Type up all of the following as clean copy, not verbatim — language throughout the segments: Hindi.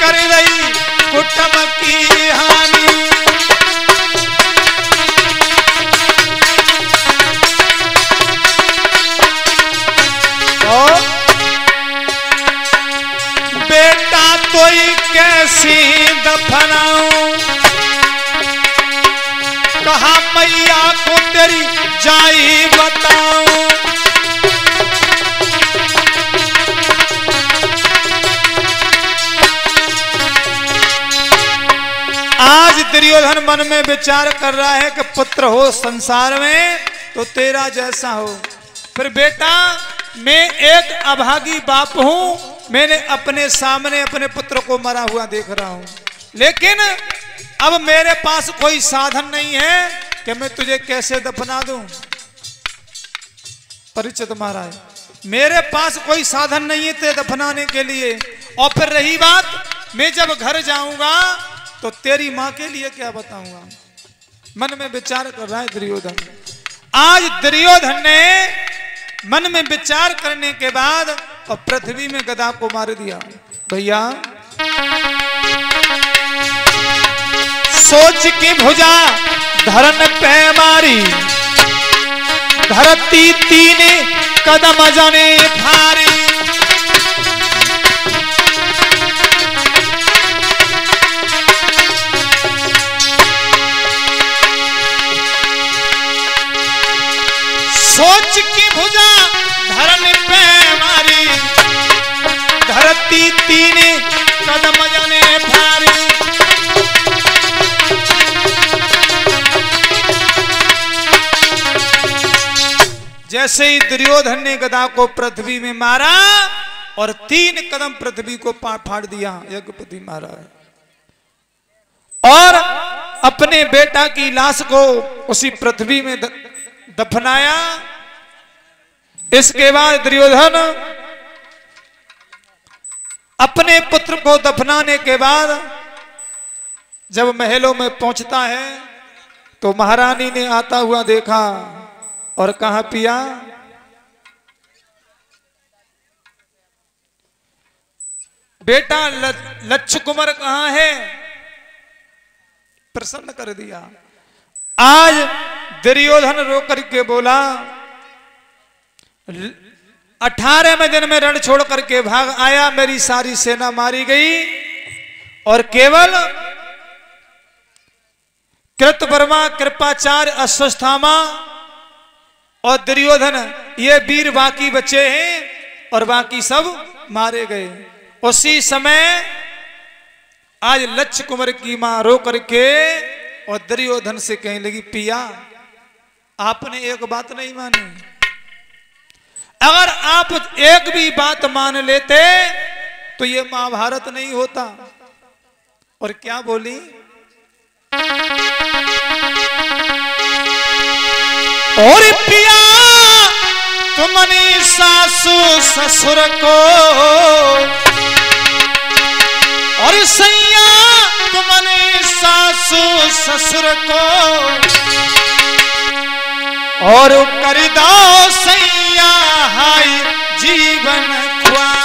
कर रही कुटुंब की हानि। बेटा तोई कैसी दफनाऊं, कहा मैया को तेरी जाई बताऊं। आज दुर्योधन मन में विचार कर रहा है कि पुत्र हो संसार में तो तेरा जैसा हो। फिर बेटा मैं एक अभागी बाप हूं, मैंने अपने सामने अपने पुत्र को मरा हुआ देख रहा हूं, लेकिन अब मेरे पास कोई साधन नहीं है कि मैं तुझे कैसे दफना दूं। परिचित महाराज, मेरे पास कोई साधन नहीं है तुझे दफनाने के लिए। और फिर रही बात, मैं जब घर जाऊंगा तो तेरी मां के लिए क्या बताऊंगा। मन में विचार कर रहा है दुर्योधन। आज दुर्योधन ने मन में विचार करने के बाद और पृथ्वी में गदा को मार दिया। भैया सोच की भुजा धरन पे मारी, धरती 3 कदम जने फारी। सोच की भुजा धरन पे मारी, धरती 3 कदम जने फारी। जैसे ही दुर्योधन ने गदा को पृथ्वी में मारा और 3 कदम पृथ्वी को फाड़ दिया, यज्ञपति महाराज, और अपने बेटा की लाश को उसी पृथ्वी में दफनाया। इसके बाद दुर्योधन अपने पुत्र को दफनाने के बाद जब महलों में पहुंचता है तो महारानी ने आता हुआ देखा और कहा, पिया बेटा लक्ष्य कुमार कहां है। प्रसन्न कर दिया। आज दुर्योधन रो करके बोला, 18वें दिन में रण छोड़ करके भाग आया, मेरी सारी सेना मारी गई और केवल कृतवर्मा, कृपाचार्य, अश्वत्थामा और दुर्योधन ये वीर बाकी बचे हैं और बाकी सब मारे गए। उसी समय आज लक्ष्य कुमार की मां रो करके और दुर्योधन से कहने लगी, पिया आपने एक बात नहीं मानी। अगर आप एक भी बात मान लेते तो ये महाभारत नहीं होता। और क्या बोली, और पिया तुमने सासू ससुर को और सैया तुमने सासू ससुर को और कर दो सैया हाय जीवन ख्वार।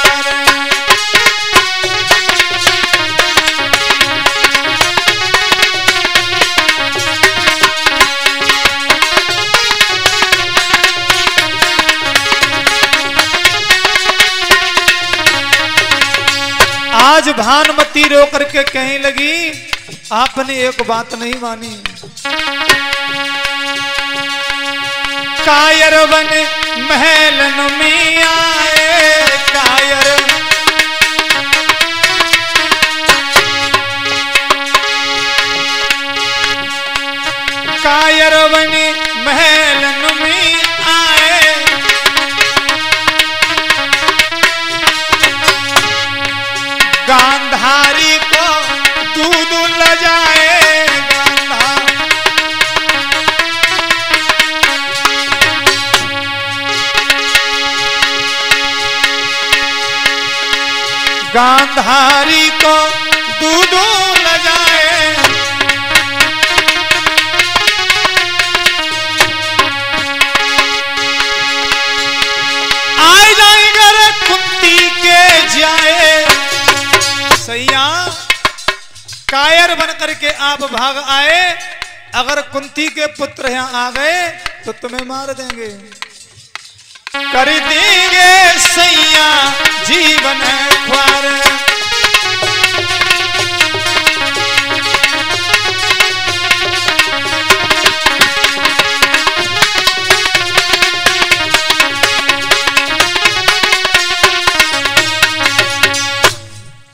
आज भानुमती रो करके कहने लगी, आपने एक बात नहीं मानी। कायर बन महलन में आए, कायर कायर बन महलन में आए, गांधारी को दूध ल जाए। गांधारी को दूध ल जाए, आए जाएगा रे कुंती के जाए। सैया कायर बन करके आप भाग आए, अगर कुंती के पुत्र यहाँ आ गए तो तुम्हें मार देंगे, कर देंगे सैया जीवन ख्वार।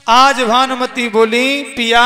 आज भानुमति बोली, पिया